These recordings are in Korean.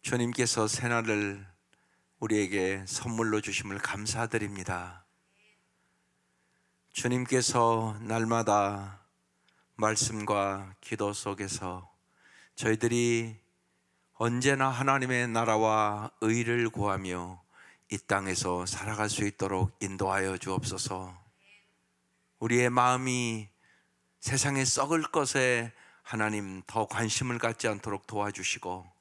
주님께서 새날을 우리에게 선물로 주심을 감사드립니다. 주님께서 날마다 말씀과 기도 속에서 저희들이 언제나 하나님의 나라와 의를 구하며 이 땅에서 살아갈 수 있도록 인도하여 주옵소서. 우리의 마음이 세상에 썩을 것에 하나님 더 관심을 갖지 않도록 도와주시고,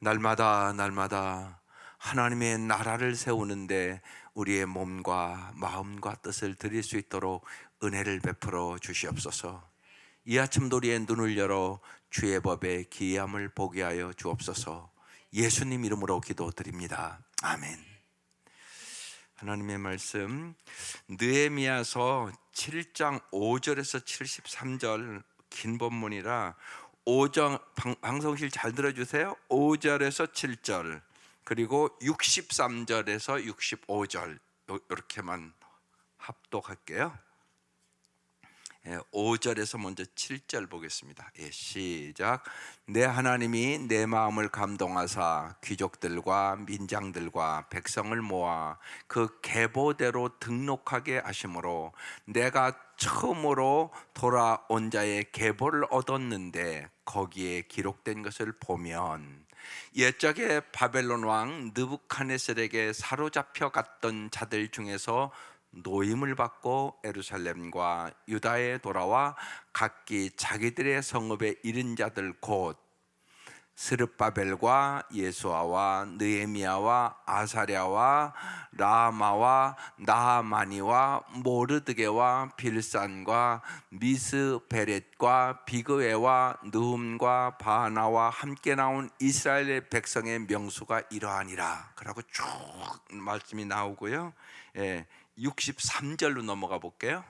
날마다 하나님의 나라를 세우는데 우리의 몸과 마음과 뜻을 드릴 수 있도록 은혜를 베풀어 주시옵소서. 이 아침도 우리의 눈을 열어 주의 법에 기이함을 보게 하여 주옵소서. 예수님 이름으로 기도드립니다. 아멘. 하나님의 말씀 느헤미야서 7장 5절에서 73절 긴 본문이라 5절 방송실 잘 들어주세요. 5절에서 7절 그리고 63절에서 65절 이렇게만 합독할게요. 5절에서 먼저 7절 보겠습니다. 시작. 내 하나님이 내 마음을 감동하사 귀족들과 민장들과 백성을 모아 그 계보대로 등록하게 하심으로 내가 처음으로 돌아온 자의 계보를 얻었는데 거기에 기록된 것을 보면 옛적에 바벨론 왕 느부갓네살에게 사로잡혀 갔던 자들 중에서 노임을 받고 예루살렘과 유다에 돌아와 각기 자기들의 성읍에 이른 자들 곧 스룹바벨과 예수아와 느헤미야와 아사랴와 라마와 나하마니와 모르드게와 빌산과 미스베렛과 비그웨와 느훔과 바나와 함께 나온 이스라엘의 백성의 명수가 이러하니라. 그러고 쭉 말씀이 나오고요. 63절로 넘어가 볼게요.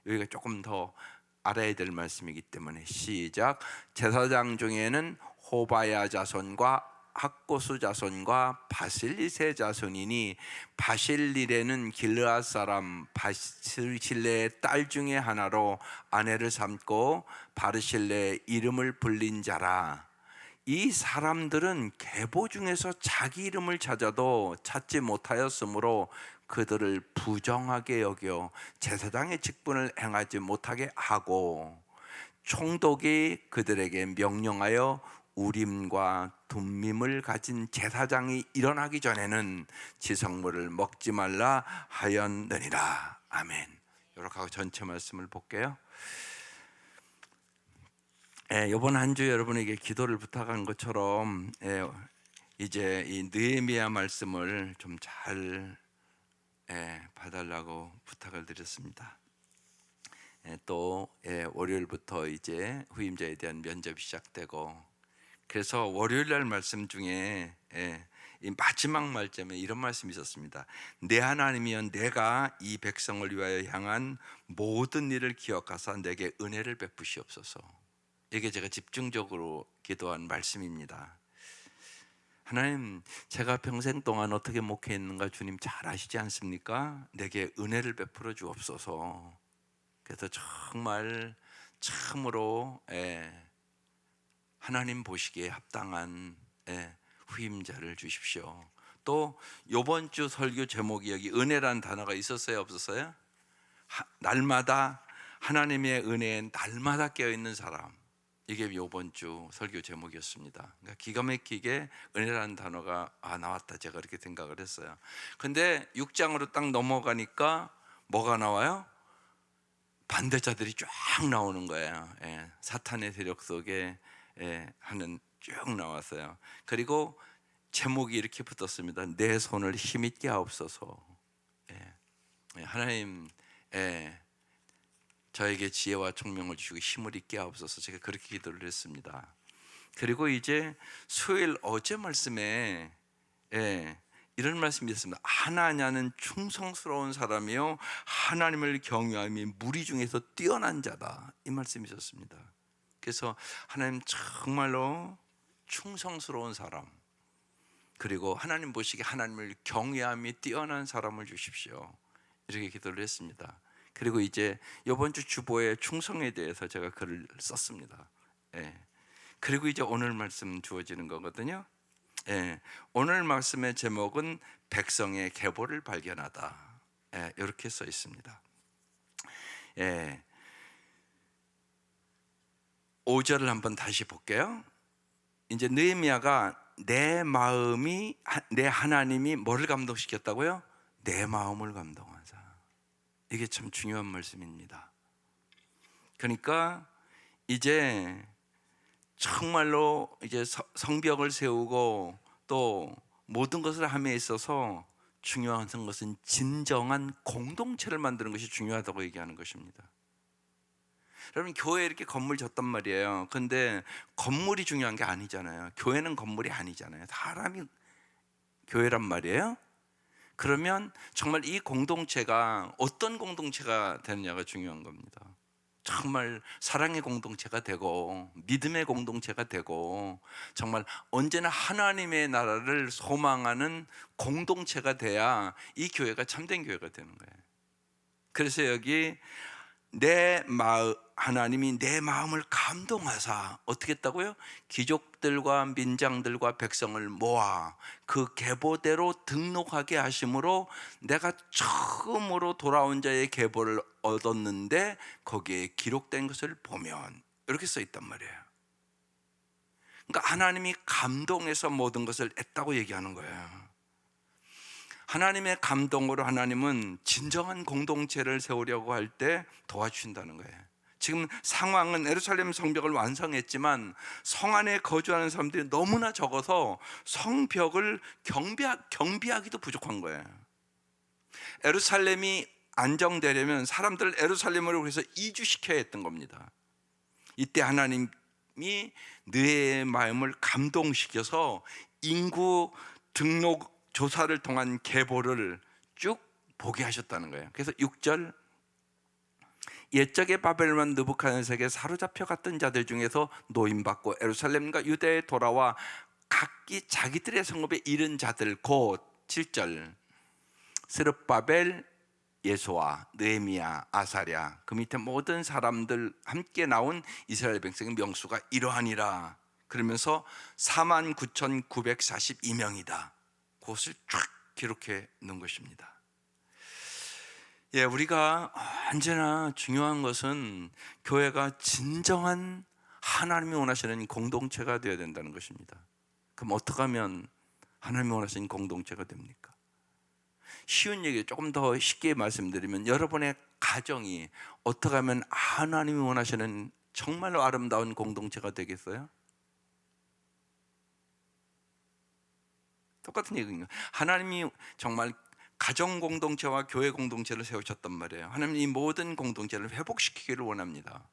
여기가 조금 더 알아야 될 말씀이기 때문에 시작. 제사장 중에는 호바야 자손과 학고수 자손과 바실리세 자손이니 바실리레는 길르앗 사람 바르실레의 딸 중에 하나로 아내를 삼고 바르실레의 이름을 불린 자라. 이 사람들은 계보 중에서 자기 이름을 찾아도 찾지 못하였으므로 그들을 부정하게 여겨 제사장의 직분을 행하지 못하게 하고, 총독이 그들에게 명령하여 우림과 둠밈을 가진 제사장이 일어나기 전에는 지성물을 먹지 말라 하였느니라. 아멘. 이렇게 하고 전체 말씀을 볼게요. 이번 한 주 여러분에게 기도를 부탁한 것처럼 이제 이 느헤미야 말씀을 좀 잘 봐달라고 부탁을 드렸습니다. 또 월요일부터 이제 후임자에 대한 면접이 시작되고, 그래서 월요일 날 말씀 중에 이 마지막 말씀에 이런 말씀이 있었습니다. 내 하나님이여 내가 이 백성을 위하여 향한 모든 일을 기억하사 내게 은혜를 베푸시옵소서. 이게 제가 집중적으로 기도한 말씀입니다. 하나님, 제가 평생 동안 어떻게 목회했는가 주님 잘 아시지 않습니까? 내게 은혜를 베풀어 주옵소서. 그래서 정말 참으로 하나님 보시기에 합당한 후임자를 주십시오. 또 이번 주 설교 제목이 여기 은혜라는 단어가 있었어요, 없었어요? 날마다 하나님의 은혜에 날마다 깨어있는 사람, 이게 이번 주 설교 제목이었습니다. 그러니까 기가 막히게 은혜라는 단어가 나왔다, 제가 그렇게 생각을 했어요. 근데 6장으로 딱 넘어가니까 뭐가 나와요? 반대자들이 쫙 나오는 거예요. 사탄의 세력 속에 하는 쭉 나왔어요. 그리고 제목이 이렇게 붙었습니다. 내 손을 힘있게 하옵소서. 하나님 저에게 지혜와 총명을 주시고 힘을 있게 하옵소서. 제가 그렇게 기도를 했습니다. 그리고 이제 수요일 어제 말씀에 이런 말씀이 있었습니다. 하나냐는 충성스러운 사람이요 하나님을 경외함이 무리 중에서 뛰어난 자다, 이 말씀이 있었습니다. 그래서 하나님 정말로 충성스러운 사람, 그리고 하나님 보시기에 하나님을 경외함이 뛰어난 사람을 주십시오, 이렇게 기도를 했습니다. 그리고 이제 이번 주 주보의 충성에 대해서 제가 글을 썼습니다. 그리고 이제 오늘 말씀 주어지는 거거든요. 예, 오늘 말씀의 제목은 백성의 계보를 발견하다. 예, 이렇게 써 있습니다. 예, 5절을 한번 다시 볼게요. 이제 느헤미야가 내 하나님이 뭐를 감동시켰다고요? 내 마음을 감동하자. 이게 참 중요한 말씀입니다. 그러니까 이제 정말로 이제 성벽을 세우고 또 모든 것을 함에 있어서 중요한 것은 진정한 공동체를 만드는 것이 중요하다고 얘기하는 것입니다. 여러분, 교회에 이렇게 건물 졌단 말이에요. 근데 건물이 중요한 게 아니잖아요. 교회는 건물이 아니잖아요. 사람이 교회란 말이에요. 그러면 정말 이 공동체가 어떤 공동체가 되느냐가 중요한 겁니다. 정말 사랑의 공동체가 되고 믿음의 공동체가 되고 정말 언제나 하나님의 나라를 소망하는 공동체가 돼야 이 교회가 참된 교회가 되는 거예요. 그래서 여기 하나님이 내 마음을 감동하사 어떻게 했다고요? 귀족들과 민장들과 백성을 모아 그 계보대로 등록하게 하심으로 내가 처음으로 돌아온 자의 계보를 얻었는데 거기에 기록된 것을 보면 이렇게 써 있단 말이에요. 그러니까 하나님이 감동해서 모든 것을 했다고 얘기하는 거예요. 하나님의 감동으로 하나님은 진정한 공동체를 세우려고 할 때 도와주신다는 거예요. 지금 상황은 예루살렘 성벽을 완성했지만 성 안에 거주하는 사람들이 너무나 적어서 성벽을 경비하기도 부족한 거예요. 예루살렘이 안정되려면 사람들을 예루살렘으로 해서 이주시켜야 했던 겁니다. 이때 하나님이 너의 마음을 감동시켜서 인구 등록 조사를 통한 계보를 쭉 보게 하셨다는 거예요. 그래서 6절, 옛적에 바벨론 느부갓네살에게 사로잡혀 갔던 자들 중에서 노임받고 예루살렘과 유대에 돌아와 각기 자기들의 성읍에 이른 자들 곧 7절, 스룹바벨, 예수와 느헤미야, 아사랴 그 밑에 모든 사람들 함께 나온 이스라엘 백성의 명수가 이러하니라. 그러면서 49,942명이다. 그것을 쫙 기록해 놓은 것입니다. 예, 우리가 언제나 중요한 것은 교회가 진정한 하나님이 원하시는 공동체가 되어야 된다는 것입니다. 그럼 어떻게 하면 하나님이 원하시는 공동체가 됩니까? 쉬운 얘기 조금 더 쉽게 말씀드리면 여러분의 가정이 어떻게 하면 하나님이 원하시는 정말로 아름다운 공동체가 되겠어요? 똑같은 얘기입니다. 하나님이 정말 가정 공동체와 교회 공동체를 세우셨단 말이에요. 하나님이 모든 공동체를 회복시키기를 원합니다.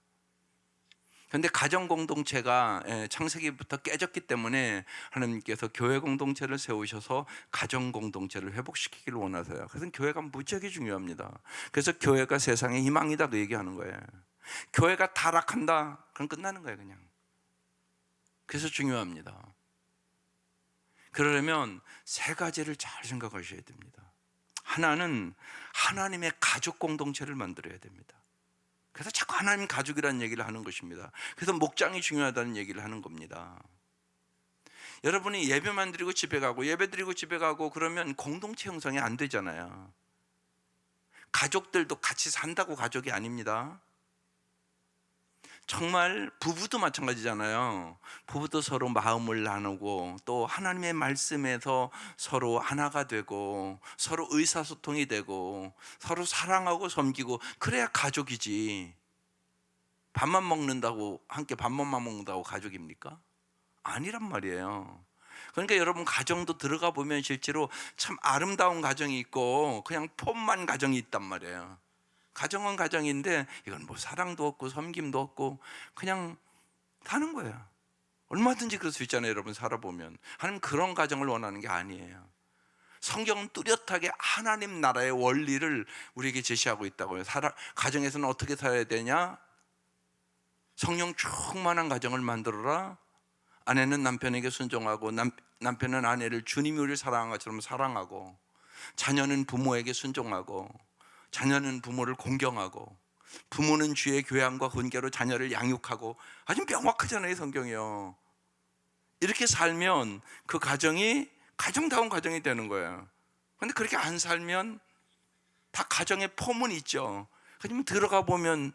그런데 가정 공동체가 창세기부터 깨졌기 때문에 하나님께서 교회 공동체를 세우셔서 가정 공동체를 회복시키기를 원하세요. 그래서 교회가 무지하게 중요합니다. 그래서 교회가 세상의 희망이다 그 얘기하는 거예요. 교회가 타락한다 그럼 끝나는 거예요 그냥. 그래서 중요합니다. 그러려면 세 가지를 잘 생각하셔야 됩니다. 하나는 하나님의 가족 공동체를 만들어야 됩니다. 그래서 자꾸 하나님 가족이라는 얘기를 하는 것입니다. 그래서 목장이 중요하다는 얘기를 하는 겁니다. 여러분이 예배만 드리고 집에 가고 예배 드리고 집에 가고 그러면 공동체 형성이 안 되잖아요. 가족들도 같이 산다고 가족이 아닙니다. 정말 부부도 마찬가지잖아요. 부부도 서로 마음을 나누고 또 하나님의 말씀에서 서로 하나가 되고 서로 의사소통이 되고 서로 사랑하고 섬기고 그래야 가족이지. 밥만 먹는다고 함께 밥만 먹는다고 가족입니까? 아니란 말이에요. 그러니까 여러분 가정도 들어가 보면 실제로 참 아름다운 가정이 있고 그냥 폼만 가정이 있단 말이에요. 가정은 가정인데 이건 뭐 사랑도 없고 섬김도 없고 그냥 사는 거예요. 얼마든지 그럴 수 있잖아요. 여러분 살아보면 하나님 그런 가정을 원하는 게 아니에요. 성경은 뚜렷하게 하나님 나라의 원리를 우리에게 제시하고 있다고요. 가정에서는 어떻게 살아야 되냐? 성령 충만한 가정을 만들어라. 아내는 남편에게 순종하고 남편은 아내를 주님이 우리를 사랑한 것처럼 사랑하고 자녀는 부모에게 순종하고 자녀는 부모를 공경하고 부모는 주의 교양과 훈계로 자녀를 양육하고 아주 명확하잖아요 성경이요. 이렇게 살면 그 가정이 가정다운 가정이 되는 거예요. 그런데 그렇게 안 살면 다 가정에 포문이 있죠. 하지만 들어가 보면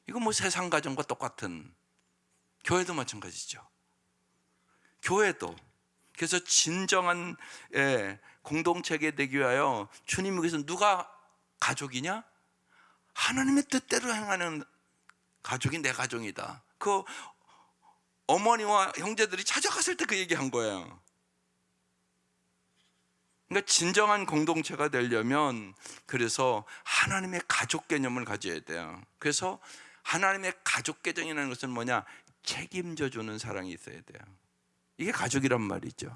이거 뭐 세상 가정과 똑같은, 교회도 마찬가지죠. 교회도. 그래서 진정한 공동체가 되기 위하여 주님께서 누가 가족이냐? 하나님의 뜻대로 행하는 가족이 내 가정이다. 그 어머니와 형제들이 찾아갔을 때 그 얘기한 거예요. 그러니까 진정한 공동체가 되려면 그래서 하나님의 가족 개념을 가져야 돼요. 그래서 하나님의 가족 개념이라는 것은 뭐냐? 책임져 주는 사랑이 있어야 돼요. 이게 가족이란 말이죠.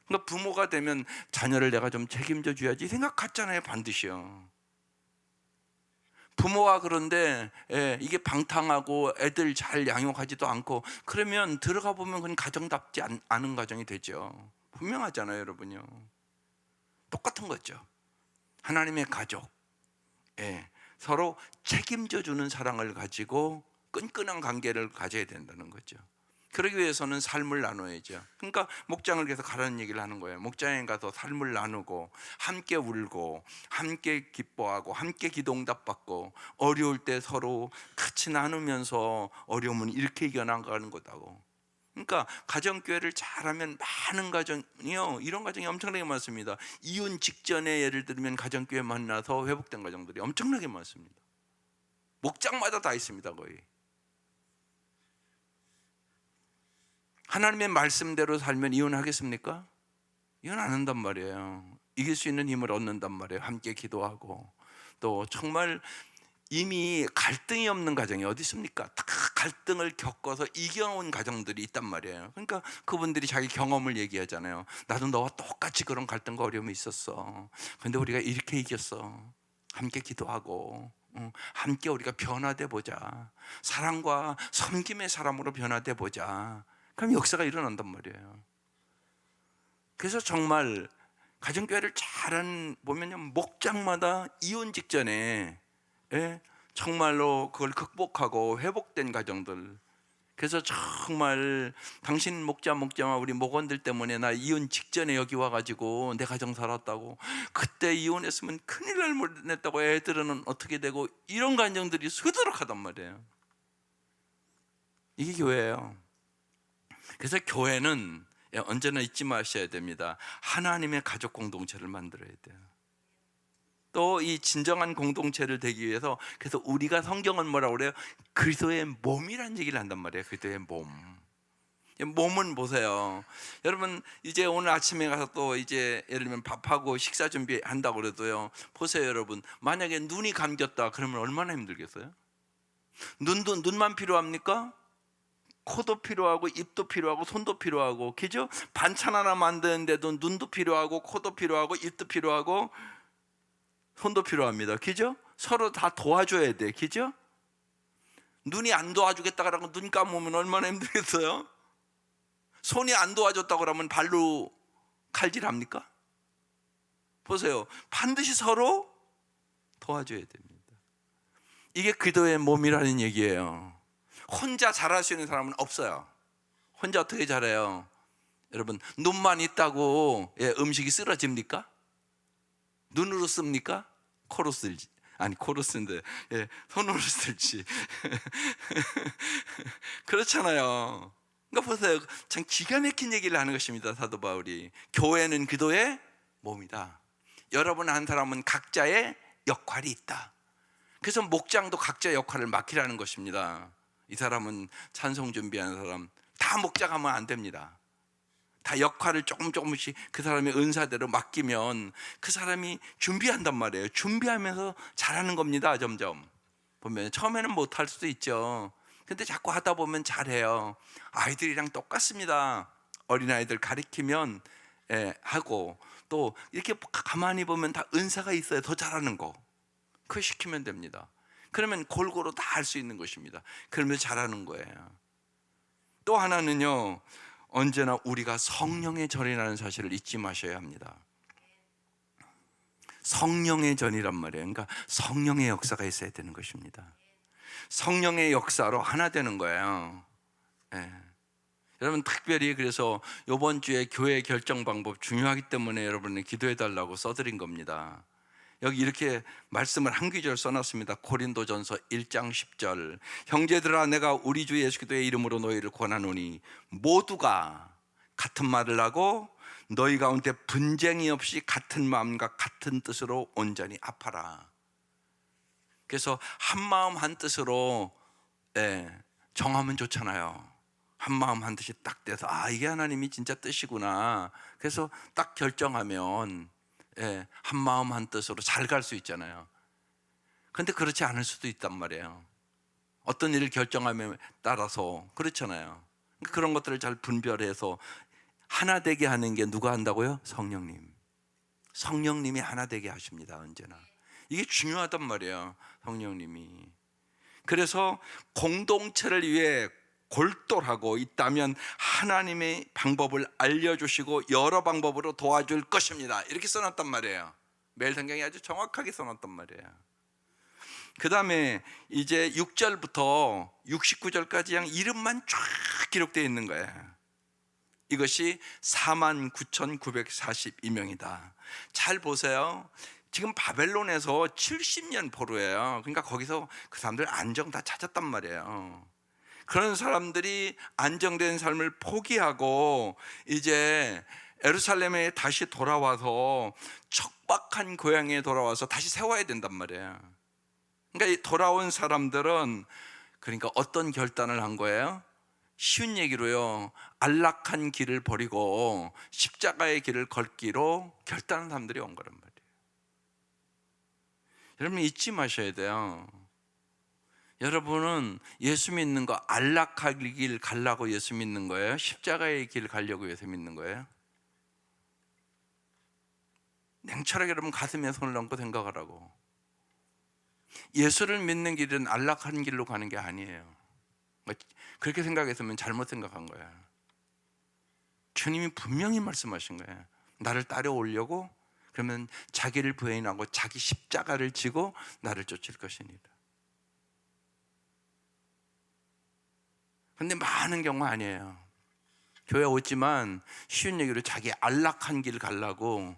그러니까 부모가 되면 자녀를 내가 좀 책임져 줘야지 생각 같잖아요. 반드시요. 부모가 그런데 이게 방탕하고 애들 잘 양육하지도 않고 그러면 들어가 보면 그건 가정답지 않은 가정이 되죠. 분명하잖아요, 여러분요. 똑같은 거죠. 하나님의 가족, 서로 책임져 주는 사랑을 가지고 끈끈한 관계를 가져야 된다는 거죠. 그러기 위해서는 삶을 나눠야죠. 그러니까 목장을 계속 가라는 얘기를 하는 거예요. 목장에 가서 삶을 나누고 함께 울고 함께 기뻐하고 함께 기도응답 받고 어려울 때 서로 같이 나누면서 어려움은 이렇게 이겨나가는 거다고. 그러니까 가정교회를 잘하면 많은 가정이요, 이런 가정이 엄청나게 많습니다. 이혼 직전에 예를 들면 가정교회 만나서 회복된 가정들이 엄청나게 많습니다. 목장마다 다 있습니다. 거의. 하나님의 말씀대로 살면 이혼하겠습니까? 이혼 안 한단 말이에요. 이길 수 있는 힘을 얻는단 말이에요. 함께 기도하고. 또 정말 이미 갈등이 없는 가정이 어디 있습니까? 다 갈등을 겪어서 이겨온 가정들이 있단 말이에요. 그러니까 그분들이 자기 경험을 얘기하잖아요. 나도 너와 똑같이 그런 갈등과 어려움이 있었어. 근데 우리가 이렇게 이겼어. 함께 기도하고 함께 우리가 변화돼 보자. 사랑과 섬김의 사람으로 변화돼 보자. 그럼 역사가 일어난단 말이에요. 그래서 정말 가정교회를 잘 보면요, 목장마다 이혼 직전에 정말로 그걸 극복하고 회복된 가정들. 그래서 정말 당신 목자와 우리 목원들 때문에 나 이혼 직전에 여기 와가지고 내 가정 살았다고, 그때 이혼했으면 큰일 날 뻔했다고 애들은 어떻게 되고, 이런 가정들이 수두룩하단 말이에요. 이게 교회예요. 그래서 교회는 언제나 잊지 마셔야 됩니다. 하나님의 가족 공동체를 만들어야 돼요. 또 이 진정한 공동체를 되기 위해서, 그래서 우리가 성경은 뭐라고 그래요? 그리스도의 몸이라는 얘기를 한단 말이에요. 그리스도의 몸. 몸은 보세요. 여러분 이제 오늘 아침에 가서 또 이제 예를 들면 밥하고 식사 준비한다고 그래도요, 보세요 여러분, 만약에 눈이 감겼다 그러면 얼마나 힘들겠어요? 눈만 필요합니까? 코도 필요하고 입도 필요하고 손도 필요하고, 그죠? 반찬 하나 만드는데도 눈도 필요하고 코도 필요하고 입도 필요하고 손도 필요합니다. 그죠? 서로 다 도와줘야 돼. 그죠? 눈이 안 도와주겠다 그러고 눈 감으면 얼마나 힘들겠어요? 손이 안 도와줬다고 그러면 발로 칼질합니까? 보세요. 반드시 서로 도와줘야 됩니다. 이게 기도의 몸이라는 얘기예요. 혼자 잘할 수 있는 사람은 없어요. 혼자 어떻게 잘해요? 여러분, 눈만 있다고 음식이 쓰러집니까? 눈으로 씁니까? 코로 쓸지. 아니, 코로 쓰는데 손으로 쓸지. 그렇잖아요. 그러니까 보세요. 참 기가 막힌 얘기를 하는 것입니다. 사도 바울이. 교회는 기도의 몸이다. 여러분 한 사람은 각자의 역할이 있다. 그래서 목장도 각자의 역할을 맡기라는 것입니다. 이 사람은 찬송 준비하는 사람, 다 목장하면 안 됩니다. 다 역할을 조금씩 그 사람의 은사대로 맡기면 그 사람이 준비한단 말이에요. 준비하면서 잘하는 겁니다. 점점 보면 처음에는 못할 수도 있죠. 근데 자꾸 하다 보면 잘해요. 아이들이랑 똑같습니다. 어린아이들 가르치면 하고, 또 이렇게 가만히 보면 다 은사가 있어요. 더 잘하는 거 그거 시키면 됩니다. 그러면 골고루 다 할 수 있는 것입니다. 그러면서 잘하는 거예요. 또 하나는요, 언제나 우리가 성령의 전이라는 사실을 잊지 마셔야 합니다. 성령의 전이란 말이에요. 그러니까 성령의 역사가 있어야 되는 것입니다. 성령의 역사로 하나 되는 거예요. 여러분 특별히 그래서 이번 주에 교회 결정 방법 중요하기 때문에 여러분이 기도해 달라고 써드린 겁니다. 여기 이렇게 말씀을 한 구절 써놨습니다. 고린도전서 1장 10절, 형제들아 내가 우리 주 예수 그리스도의 이름으로 너희를 권하노니 모두가 같은 말을 하고 너희 가운데 분쟁이 없이 같은 마음과 같은 뜻으로 온전히 합하라. 그래서 한 마음 한 뜻으로 정하면 좋잖아요. 한 마음 한 뜻이 딱 돼서 이게 하나님이 진짜 뜻이구나. 그래서 딱 결정하면 한 마음 한 뜻으로 잘 갈 수 있잖아요. 그런데 그렇지 않을 수도 있단 말이에요. 어떤 일을 결정함에 따라서 그렇잖아요. 그런 것들을 잘 분별해서 하나 되게 하는 게 누가 한다고요? 성령님. 성령님이 하나 되게 하십니다. 언제나 이게 중요하단 말이에요. 성령님이. 그래서 공동체를 위해 골똘하고 있다면 하나님의 방법을 알려주시고 여러 방법으로 도와줄 것입니다. 이렇게 써놨단 말이에요. 매일 성경이 아주 정확하게 써놨단 말이에요. 그 다음에 이제 6절부터 69절까지 그냥 이름만 쫙 기록되어 있는 거예요. 이것이 49,942명이다. 잘 보세요. 지금 바벨론에서 70년 포로예요. 그러니까 거기서 그 사람들 안정 다 찾았단 말이에요. 그런 사람들이 안정된 삶을 포기하고 이제 예루살렘에 다시 돌아와서 척박한 고향에 돌아와서 다시 세워야 된단 말이에요. 그러니까 이 돌아온 사람들은 그러니까 어떤 결단을 한 거예요? 쉬운 얘기로요, 안락한 길을 버리고 십자가의 길을 걷기로 결단한 사람들이 온 거란 말이에요. 여러분 잊지 마셔야 돼요. 여러분은 예수 믿는 거 안락한 길 가려고 예수 믿는 거예요? 십자가의 길 가려고 예수 믿는 거예요? 냉철하게 여러분 가슴에 손을 얹고 생각하라고. 예수를 믿는 길은 안락한 길로 가는 게 아니에요. 그렇게 생각했으면 잘못 생각한 거야. 주님이 분명히 말씀하신 거예요. 나를 따라오려고 그러면 자기를 부인하고 자기 십자가를 지고 나를 쫓을 것이니라. 근데 많은 경우 아니에요. 교회 오지만 쉬운 얘기로 자기 안락한 길 가려고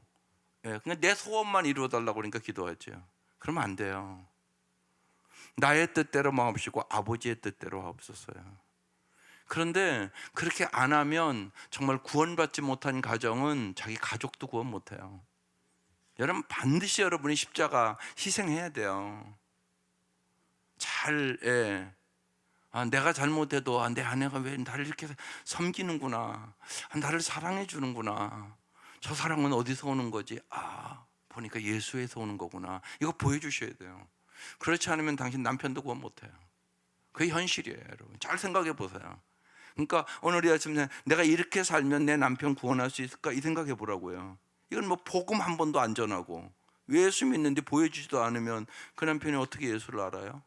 그냥 내 소원만 이루어달라고 그러니까 기도하죠. 그러면 안 돼요. 나의 뜻대로 마옵시고 아버지의 뜻대로 하옵소서요. 그런데 그렇게 안 하면 정말 구원받지 못한 가정은 자기 가족도 구원 못해요. 여러분 반드시 여러분이 십자가 희생해야 돼요. 내가 잘못해도 내 아내가 왜 나를 이렇게 섬기는구나, 나를 사랑해 주는구나, 저 사랑은 어디서 오는 거지? 보니까 예수에서 오는 거구나. 이거 보여주셔야 돼요. 그렇지 않으면 당신 남편도 구원 못해요. 그게 현실이에요. 여러분 잘 생각해 보세요. 그러니까 오늘 이 아침에 내가 이렇게 살면 내 남편 구원할 수 있을까? 이 생각해 보라고요. 이건 뭐 복음 한 번도 안 전하고 예수 믿는데 보여주지도 않으면 그 남편이 어떻게 예수를 알아요?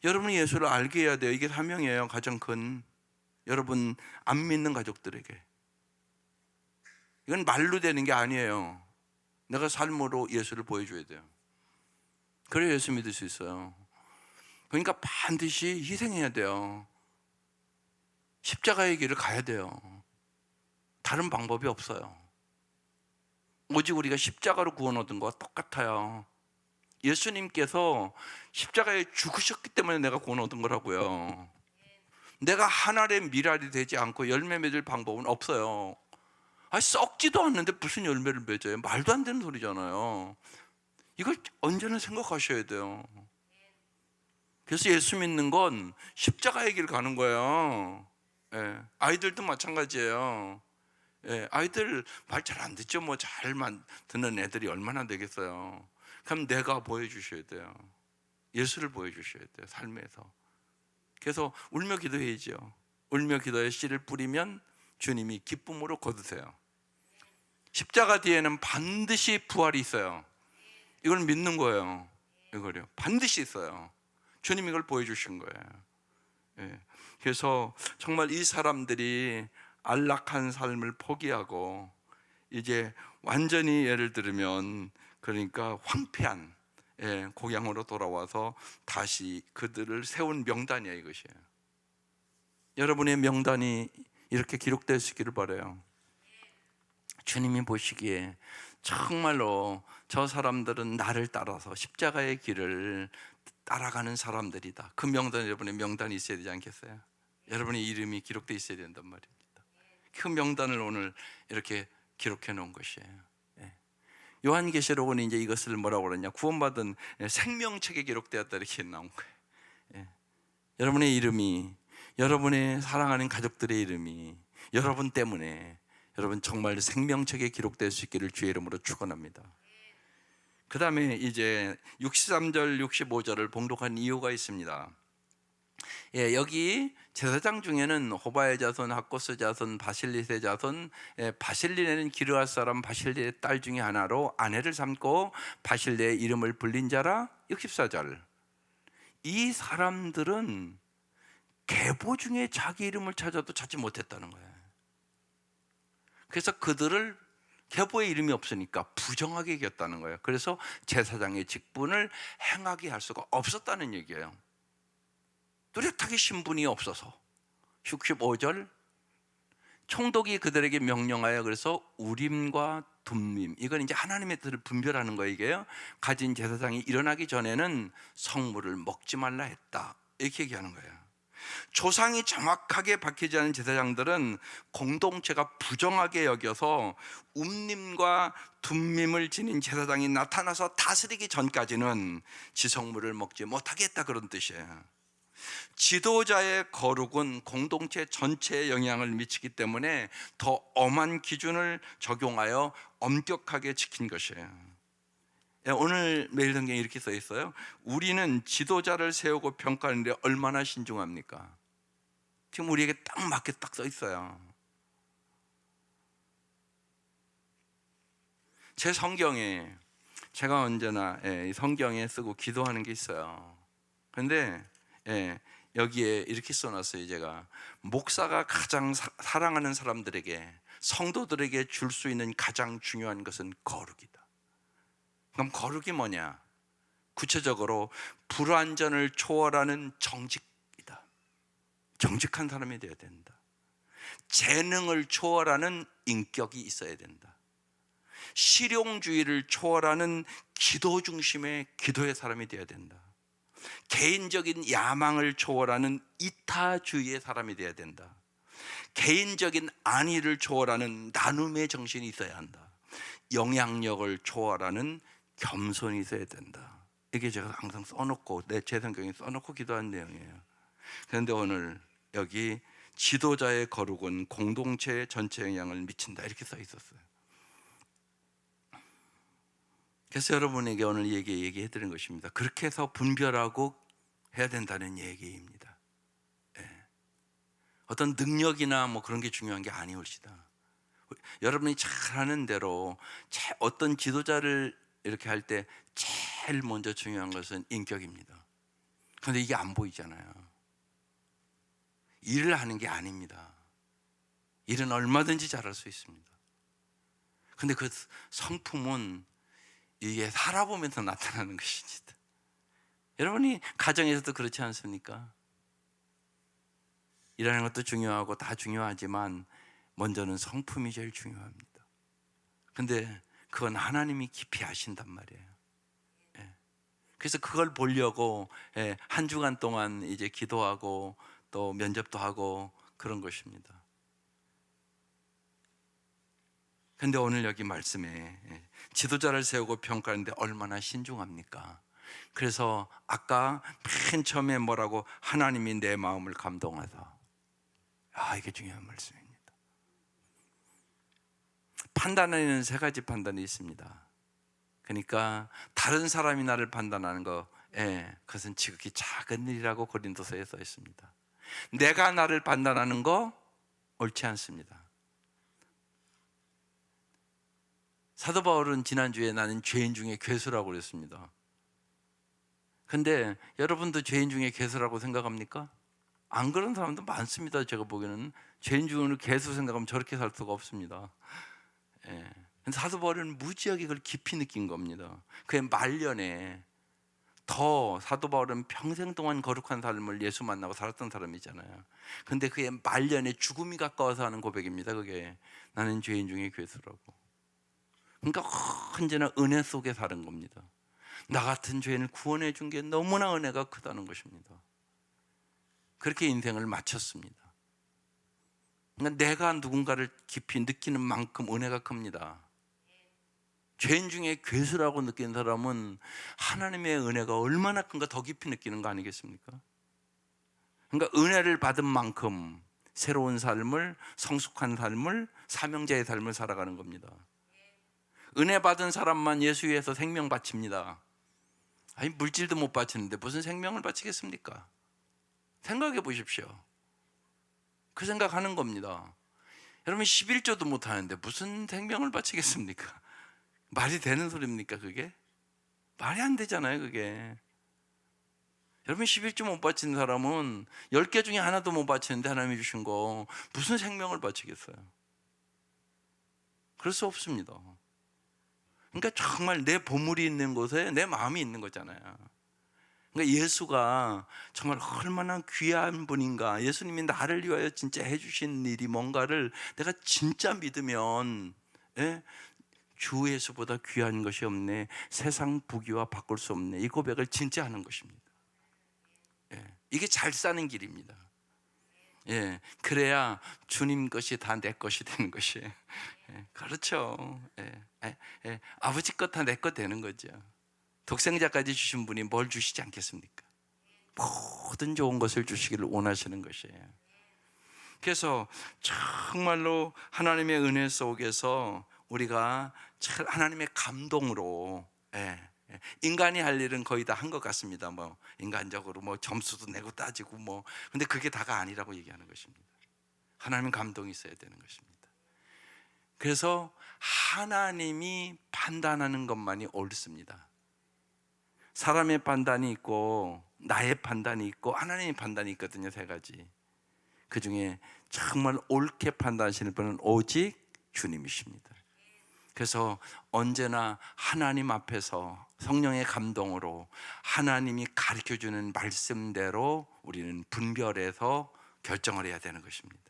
여러분이 예수를 알게 해야 돼요. 이게 사명이에요. 가장 큰. 여러분 안 믿는 가족들에게 이건 말로 되는 게 아니에요. 내가 삶으로 예수를 보여줘야 돼요. 그래야 예수 믿을 수 있어요. 그러니까 반드시 희생해야 돼요. 십자가의 길을 가야 돼요. 다른 방법이 없어요. 오직 우리가 십자가로 구원 얻은 것과 똑같아요. 예수님께서 십자가에 죽으셨기 때문에 내가 구원 얻은 거라고요. 내가 한 알의 밀알이 되지 않고 열매 맺을 방법은 없어요. 썩지도 않는데 무슨 열매를 맺어요? 말도 안 되는 소리잖아요. 이걸 언제나 생각하셔야 돼요. 그래서 예수 믿는 건 십자가의 길 가는 거예요. 아이들도 마찬가지예요. 아이들 말 잘 안 듣죠. 뭐 잘만 듣는 애들이 얼마나 되겠어요. 그럼 내가 보여주셔야 돼요. 예수를 보여주셔야 돼요. 삶에서. 그래서 울며 기도해야죠. 울며 기도해 씨를 뿌리면 주님이 기쁨으로 거두세요. 십자가 뒤에는 반드시 부활이 있어요. 이걸 믿는 거예요. 이거요. 반드시 있어요. 주님이 이걸 보여주신 거예요. 그래서 정말 이 사람들이 안락한 삶을 포기하고 이제 완전히 예를 들면 그러니까 황폐한 고향으로 돌아와서 다시 그들을 세운 명단이에요. 이것이에요. 여러분의 명단이 이렇게 기록될 수 있기를 바라요. 주님이 보시기에 정말로 저 사람들은 나를 따라서 십자가의 길을 따라가는 사람들이다. 그 명단, 여러분의 명단이 있어야 되지 않겠어요? 여러분의 이름이 기록되어 있어야 된단 말입니다. 그 명단을 오늘 이렇게 기록해 놓은 것이에요. 예. 요한계시록은 이제 이것을 뭐라고 그러냐, 구원받은 생명책에 기록되었다 이렇게 나온 거예요. 예. 여러분의 이름이, 여러분의 사랑하는 가족들의 이름이 여러분 때문에 여러분 정말 생명책에 기록될 수 있기를 주의 이름으로 축원합니다. 그 다음에 이제 63절 65절을 봉독한 이유가 있습니다. 예, 여기 제사장 중에는 호바의 자손, 학고스 자손, 바실릿의 자손, 바실릿에는 기르앗 사람 바실릿의 딸 중에 하나로 아내를 삼고 바실레의 이름을 불린 자라. 64절, 이 사람들은 계보 중에 자기 이름을 찾아도 찾지 못했다는 거예요. 그래서 그들을 계보에 이름이 없으니까 부정하게 여겼다는 거예요. 그래서 제사장의 직분을 행하게 할 수가 없었다는 얘기예요. 뚜렷하게 신분이 없어서. 65절, 총독이 그들에게 명령하여, 그래서 우림과 둠밈, 이건 이제 하나님의 뜻을 분별하는 거예요. 이게요, 가진 제사장이 일어나기 전에는 성물을 먹지 말라 했다 이렇게 얘기하는 거예요. 조상이 정확하게 박히지 않은 제사장들은 공동체가 부정하게 여겨서 움님과 둠밈을 지닌 제사장이 나타나서 다스리기 전까지는 지성물을 먹지 못하겠다, 그런 뜻이에요. 지도자의 거룩은 공동체 전체에 영향을 미치기 때문에 더 엄한 기준을 적용하여 엄격하게 지킨 것이에요. 오늘 매일 성경에 이렇게 써 있어요. 우리는 지도자를 세우고 평가하는데 얼마나 신중합니까? 지금 우리에게 딱 맞게 딱 써 있어요. 제 성경에 제가 언제나 성경에 쓰고 기도하는 게 있어요. 그런데 여기에 이렇게 써놨어요. 제가 목사가 가장 사랑하는 사람들에게, 성도들에게 줄 수 있는 가장 중요한 것은 거룩이다. 그럼 거룩이 뭐냐? 구체적으로 불완전을 초월하는 정직이다. 정직한 사람이 되어야 된다. 재능을 초월하는 인격이 있어야 된다. 실용주의를 초월하는 기도 중심의 기도의 사람이 되어야 된다. 개인적인 야망을 초월하는 이타주의의 사람이 되어야 된다. 개인적인 안위를 초월하는 나눔의 정신이 있어야 한다. 영향력을 초월하는 겸손이 있어야 된다. 이게 제가 항상 써놓고, 제 성경에 써놓고 기도한 내용이에요. 그런데 오늘 여기 지도자의 거룩은 공동체 전체 영향을 미친다 이렇게 써 있었어요. 그래서 여러분에게 오늘 얘기해 드린 것입니다. 그렇게 해서 분별하고 해야 된다는 얘기입니다. 어떤 능력이나 뭐 그런 게 중요한 게 아니올시다. 여러분이 잘하는 대로 어떤 지도자를 이렇게 할 때 제일 먼저 중요한 것은 인격입니다. 그런데 이게 안 보이잖아요. 일을 하는 게 아닙니다. 일은 얼마든지 잘할 수 있습니다. 그런데 그 성품은 이게 살아보면서 나타나는 것입니다. 여러분이 가정에서도 그렇지 않습니까? 일하는 것도 중요하고 다 중요하지만 먼저는 성품이 제일 중요합니다. 그런데 그건 하나님이 깊이 아신단 말이에요. 그래서 그걸 보려고 한 주간 동안 이제 기도하고 또 면접도 하고 그런 것입니다. 그런데 오늘 여기 말씀에 지도자를 세우고 평가하는데 얼마나 신중합니까? 그래서 아까 맨 처음에 뭐라고, 하나님이 내 마음을 감동하사. 이게 중요한 말씀입니다. 판단에는 세 가지 판단이 있습니다. 그러니까 다른 사람이 나를 판단하는 거, 그것은 지극히 작은 일이라고 고린도서에 써 있습니다. 내가 나를 판단하는 거 옳지 않습니다. 사도 바울은 지난주에 나는 죄인 중에 괴수라고 그랬습니다. 근데 여러분도 죄인 중에 괴수라고 생각합니까? 안 그런 사람도 많습니다. 제가 보기에는 죄인 중에는 괴수 생각하면 저렇게 살 수가 없습니다. 근데 사도 바울은 무지하게 그걸 깊이 느낀 겁니다. 그의 말년에 더 사도 바울은 평생 동안 거룩한 삶을 예수 만나고 살았던 사람이잖아요. 근데 그의 말년에 죽음이 가까워서 하는 고백입니다. 그게 나는 죄인 중에 괴수라고. 그러니까 언제나 은혜 속에 사는 겁니다. 나 같은 죄인을 구원해 준 게 너무나 은혜가 크다는 것입니다. 그렇게 인생을 마쳤습니다. 그러니까 내가 누군가를 깊이 느끼는 만큼 은혜가 큽니다. 죄인 중에 괴수라고 느낀 사람은 하나님의 은혜가 얼마나 큰가 더 깊이 느끼는 거 아니겠습니까? 그러니까 은혜를 받은 만큼 새로운 삶을, 성숙한 삶을, 사명자의 삶을 살아가는 겁니다. 은혜 받은 사람만 예수 위해서 생명 바칩니다. 아니, 물질도 못 바치는데 무슨 생명을 바치겠습니까? 생각해 보십시오. 그 생각하는 겁니다. 여러분 11조도 못 하는데 무슨 생명을 바치겠습니까? 말이 되는 소리입니까 그게? 말이 안 되잖아요 그게. 여러분 11조 못 바치는 사람은 10개 중에 하나도 못 바치는데 하나님이 주신 거 무슨 생명을 바치겠어요? 그럴 수 없습니다. 그러니까 정말 내 보물이 있는 곳에 내 마음이 있는 거잖아요. 그러니까 예수가 정말 얼마나 귀한 분인가, 예수님이 나를 위하여 진짜 해주신 일이 뭔가를 내가 진짜 믿으면, 예? 주 예수보다 귀한 것이 없네, 세상 부귀와 바꿀 수 없네, 이 고백을 진짜 하는 것입니다. 예, 이게 잘 사는 길입니다. 예, 그래야 주님 것이 다 내 것이 되는 것이에요. 예, 그렇죠. 아버지 것 다 내 것 되는 거죠. 독생자까지 주신 분이 뭘 주시지 않겠습니까? 모든 좋은 것을 주시기를 원하시는 것이에요. 그래서 정말로 하나님의 은혜 속에서 우리가 하나님의 감동으로, 인간이 할 일은 거의 다 한 것 같습니다. 뭐 인간적으로 뭐 점수도 내고 따지고 뭐, 근데 그게 다가 아니라고 얘기하는 것입니다. 하나님 감동이 있어야 되는 것입니다. 그래서 하나님이 판단하는 것만이 옳습니다. 사람의 판단이 있고 나의 판단이 있고 하나님의 판단이 있거든요. 세 가지. 그 중에 정말 옳게 판단하시는 분은 오직 주님이십니다. 그래서 언제나 하나님 앞에서 성령의 감동으로 하나님이 가르쳐주는 말씀대로 우리는 분별해서 결정을 해야 되는 것입니다.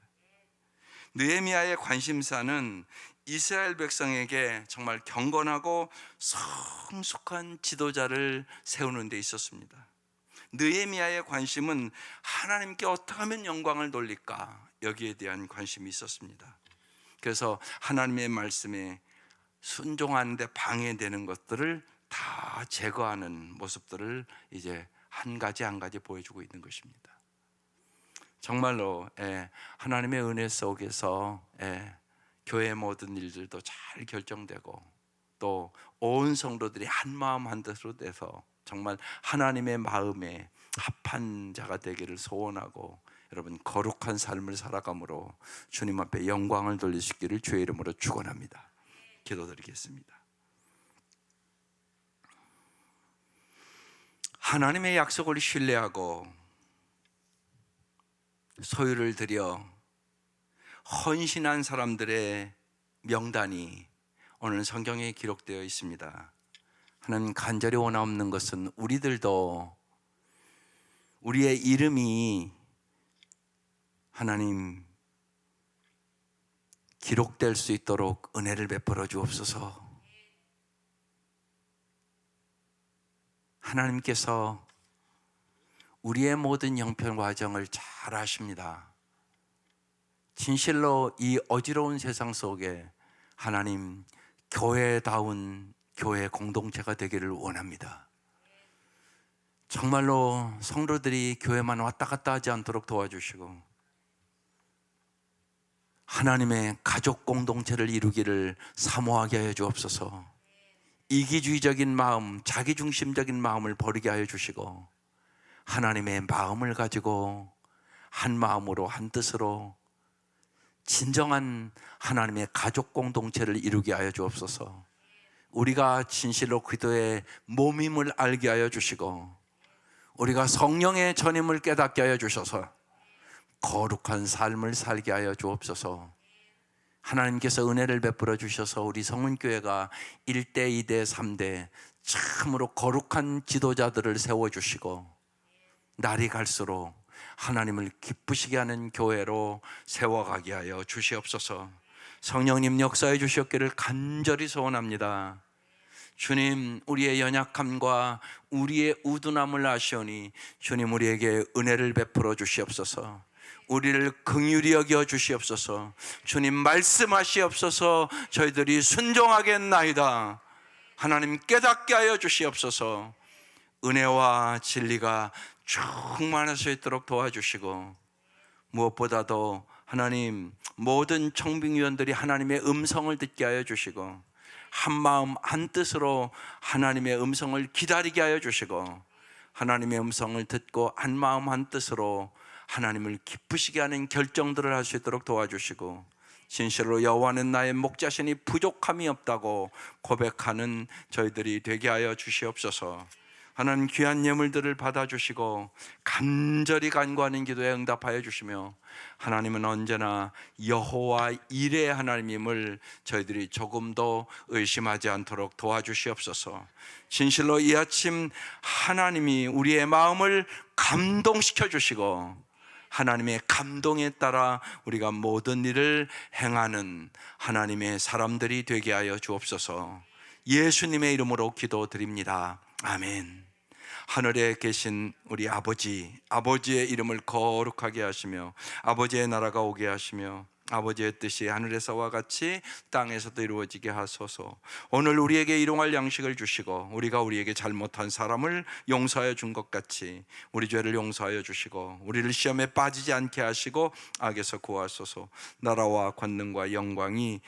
느헤미야의 관심사는 이스라엘 백성에게 정말 경건하고 성숙한 지도자를 세우는 데 있었습니다. 느헤미야의 관심은 하나님께 어떻게 하면 영광을 돌릴까, 여기에 대한 관심이 있었습니다. 그래서 하나님의 말씀에 순종하는데 방해되는 것들을 다 제거하는 모습들을 이제 한 가지 한 가지 보여주고 있는 것입니다. 정말로 하나님의 은혜 속에서 교회 모든 일들도 잘 결정되고 또 온 성도들이 한 마음 한 뜻으로 돼서 정말 하나님의 마음에 합한 자가 되기를 소원하고, 여러분 거룩한 삶을 살아감으로 주님 앞에 영광을 돌리시기를 주의 이름으로 축원합니다. 기도드리겠습니다. 하나님의 약속을 신뢰하고 소유를 들여 헌신한 사람들의 명단이 오늘 성경에 기록되어 있습니다. 하나님, 간절히 원하옵는 것은 우리들도 우리의 이름이 하나님 기록될 수 있도록 은혜를 베풀어 주옵소서. 하나님께서 우리의 모든 형편 과정을 잘 아십니다. 진실로 이 어지러운 세상 속에 하나님 교회다운 교회 공동체가 되기를 원합니다. 정말로 성도들이 교회만 왔다 갔다 하지 않도록 도와주시고 하나님의 가족 공동체를 이루기를 사모하게 하여 주옵소서. 이기주의적인 마음, 자기중심적인 마음을 버리게 하여 주시고 하나님의 마음을 가지고 한 마음으로 한 뜻으로 진정한 하나님의 가족 공동체를 이루게 하여 주옵소서. 우리가 진실로 그리스도의 몸임을 알게 하여 주시고 우리가 성령의 전임을 깨닫게 하여 주셔서 거룩한 삶을 살게 하여 주옵소서. 하나님께서 은혜를 베풀어 주셔서 우리 성은교회가 1대, 2대, 3대 참으로 거룩한 지도자들을 세워주시고 날이 갈수록 하나님을 기쁘시게 하는 교회로 세워가게 하여 주시옵소서. 성령님 역사해 주시옵기를 간절히 소원합니다. 주님, 우리의 연약함과 우리의 우둔함을 아시오니 주님 우리에게 은혜를 베풀어 주시옵소서. 우리를 긍휼히 여겨 주시옵소서. 주님 말씀하시옵소서. 저희들이 순종하겠나이다. 하나님 깨닫게 하여 주시옵소서. 은혜와 진리가 충만할 수 있도록 도와주시고, 무엇보다도 하나님 모든 청빙위원들이 하나님의 음성을 듣게 하여 주시고, 한마음 한뜻으로 하나님의 음성을 기다리게 하여 주시고, 하나님의 음성을 듣고 한마음 한뜻으로 하나님을 기쁘시게 하는 결정들을 할 수 있도록 도와주시고, 진실로 여호와는 나의 목자시니 부족함이 없다고 고백하는 저희들이 되게 하여 주시옵소서. 하나님 귀한 예물들을 받아주시고 간절히 간구하는 기도에 응답하여 주시며, 하나님은 언제나 여호와 일의 하나님임을 저희들이 조금도 의심하지 않도록 도와주시옵소서. 진실로 이 아침 하나님이 우리의 마음을 감동시켜 주시고, 하나님의 감동에 따라 우리가 모든 일을 행하는 하나님의 사람들이 되게 하여 주옵소서. 예수님의 이름으로 기도드립니다. 아멘. 하늘에 계신 우리 아버지의 이름을 거룩하게 하시며 아버지의 나라가 오게 하시며 아버지의 뜻이 하늘에서와 같이 땅에서도 이루어지게 하소서. 오늘 우리에게 일용할 양식을 주시고, 우리가 우리에게 잘못한 사람을 용서하여 준 것 같이 우리 죄를 용서하여 주시고, 우리를 시험에 빠지지 않게 하시고 악에서 구하소서. 나라와 권능과 영광이